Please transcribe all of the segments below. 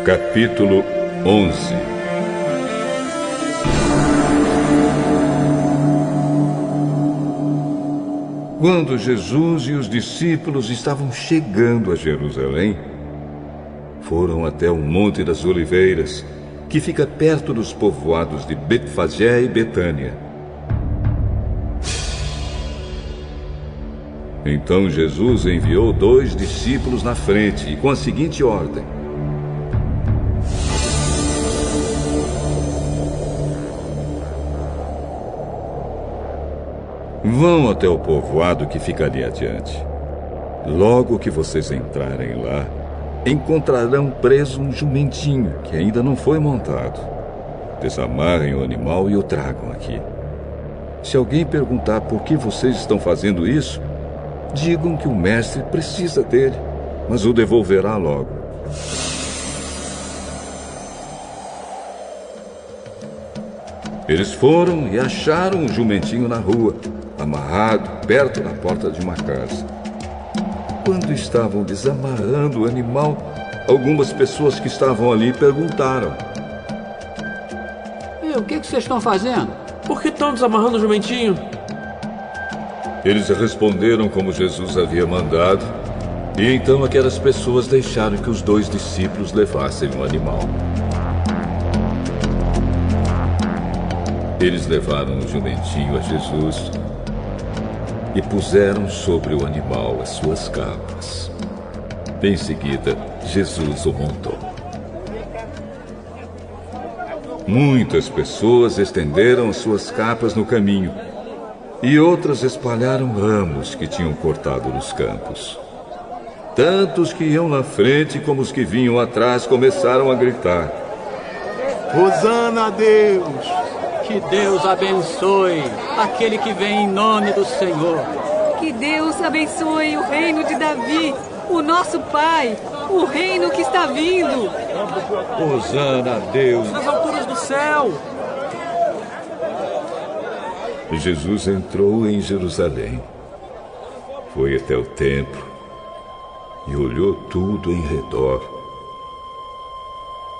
Capítulo 11. Quando Jesus e os discípulos estavam chegando a Jerusalém, foram até o Monte das Oliveiras, que fica perto dos povoados de Betfagé e Betânia. Então Jesus enviou 2 discípulos na frente, e com a seguinte ordem: vão até o povoado que fica ali adiante. Logo que vocês entrarem lá, encontrarão preso um jumentinho que ainda não foi montado. Desamarrem o animal e o tragam aqui. Se alguém perguntar por que vocês estão fazendo isso, digam que o mestre precisa dele, mas o devolverá logo. Eles foram e acharam o jumentinho na rua, amarrado perto da porta de uma casa. Quando estavam desamarrando o animal, algumas pessoas que estavam ali perguntaram: o que vocês estão fazendo? Por que estão desamarrando o jumentinho? Eles responderam como Jesus havia mandado, e então aquelas pessoas deixaram que os 2 discípulos levassem o animal. Eles levaram o jumentinho a Jesus e puseram sobre o animal as suas capas. Em seguida, Jesus o montou. Muitas pessoas estenderam as suas capas no caminho, e outras espalharam ramos que tinham cortado nos campos. Tanto os que iam na frente como os que vinham atrás começaram a gritar: Hosana a Deus! Que Deus abençoe aquele que vem em nome do Senhor. Que Deus abençoe o reino de Davi, o nosso Pai, o reino que está vindo. Hosana a Deus nas alturas do céu! Jesus entrou em Jerusalém, foi até o templo e olhou tudo em redor.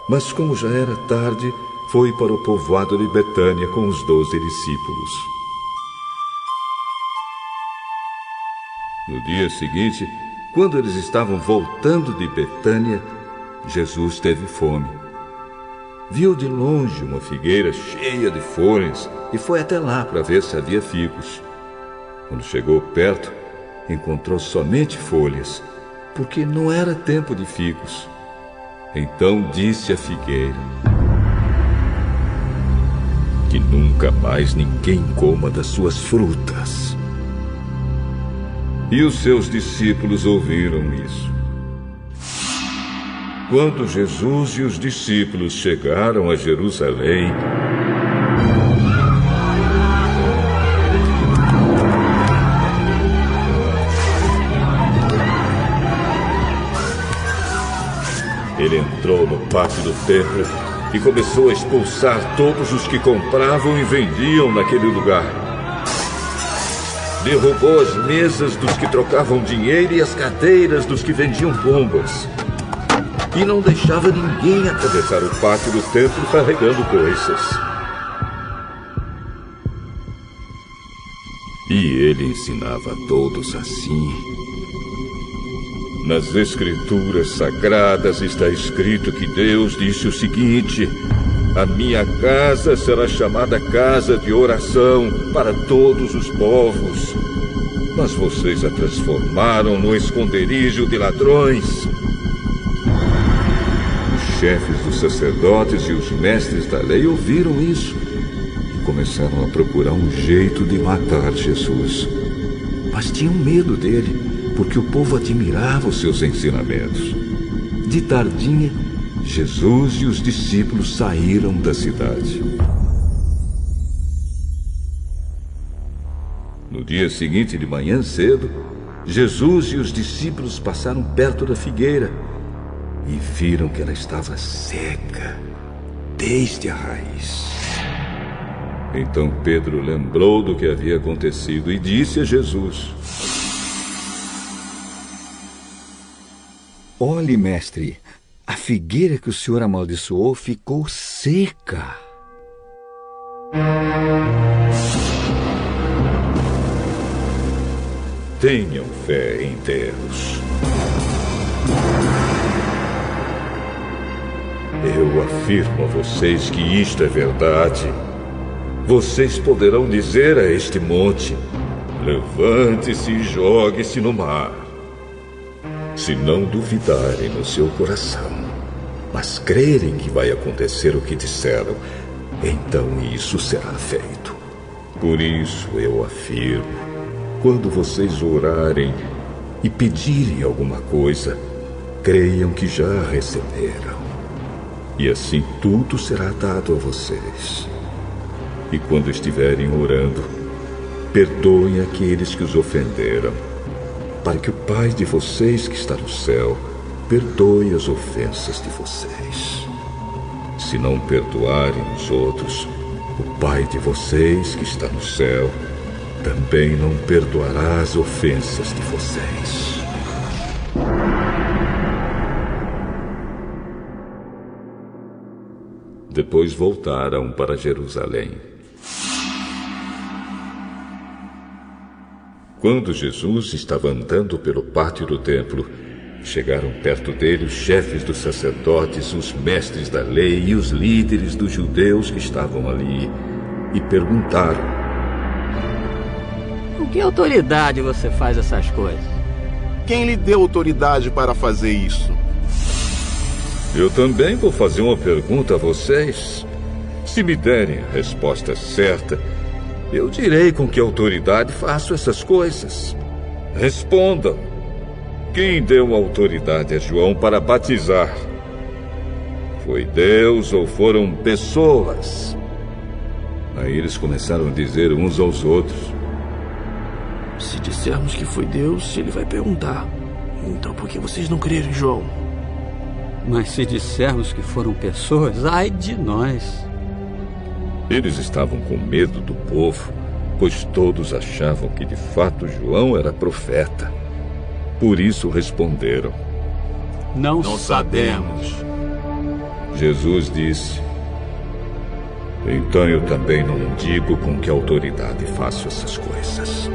Mas como já era tarde, foi para o povoado de Betânia com os 12 discípulos. No dia seguinte, quando eles estavam voltando de Betânia, Jesus teve fome. Viu de longe uma figueira cheia de folhas e foi até lá para ver se havia figos. Quando chegou perto, encontrou somente folhas, porque não era tempo de figos. Então disse à figueira: que nunca mais ninguém coma das suas frutas. E os seus discípulos ouviram isso. Quando Jesus e os discípulos chegaram a Jerusalém, ele entrou no pátio do templo e começou a expulsar todos os que compravam e vendiam naquele lugar. Derrubou as mesas dos que trocavam dinheiro e as cadeiras dos que vendiam pombas. E não deixava ninguém atravessar o pátio do templo carregando coisas. E ele ensinava a todos assim. Nas Escrituras Sagradas está escrito que Deus disse o seguinte: a minha casa será chamada casa de oração para todos os povos. Mas vocês a transformaram no esconderijo de ladrões. Os chefes dos sacerdotes e os mestres da lei ouviram isso e começaram a procurar um jeito de matar Jesus. Mas tinham medo dele, porque o povo admirava os seus ensinamentos. De tardinha, Jesus e os discípulos saíram da cidade. No dia seguinte, de manhã cedo, Jesus e os discípulos passaram perto da figueira e viram que ela estava seca desde a raiz. Então Pedro lembrou do que havia acontecido e disse a Jesus: Olhe, mestre, a figueira que o Senhor amaldiçoou ficou seca. Tenham fé em Deus. Eu afirmo a vocês que isto é verdade. Vocês poderão dizer a este monte: levante-se e jogue-se no mar. Se não duvidarem no seu coração, mas crerem que vai acontecer o que disseram, então isso será feito. Por isso eu afirmo: quando vocês orarem e pedirem alguma coisa, creiam que já receberam. E assim tudo será dado a vocês. E quando estiverem orando, perdoem aqueles que os ofenderam, para que o Pai de vocês que está no céu perdoe as ofensas de vocês. Se não perdoarem os outros, o Pai de vocês que está no céu também não perdoará as ofensas de vocês. Depois voltaram para Jerusalém. Quando Jesus estava andando pelo pátio do templo, chegaram perto dele os chefes dos sacerdotes, os mestres da lei e os líderes dos judeus que estavam ali e perguntaram: Com que autoridade você faz essas coisas? Quem lhe deu autoridade para fazer isso? Eu também vou fazer uma pergunta a vocês. Se me derem a resposta certa, eu direi com que autoridade faço essas coisas. Respondam. Quem deu autoridade a João para batizar? Foi Deus ou foram pessoas? Aí eles começaram a dizer uns aos outros: Se dissermos que foi Deus, ele vai perguntar: então por que vocês não creram em João? Mas se dissermos que foram pessoas, ai de nós. Eles estavam com medo do povo, pois todos achavam que de fato João era profeta. Por isso responderam: Não sabemos. Jesus disse: Então eu também não digo com que autoridade faço essas coisas.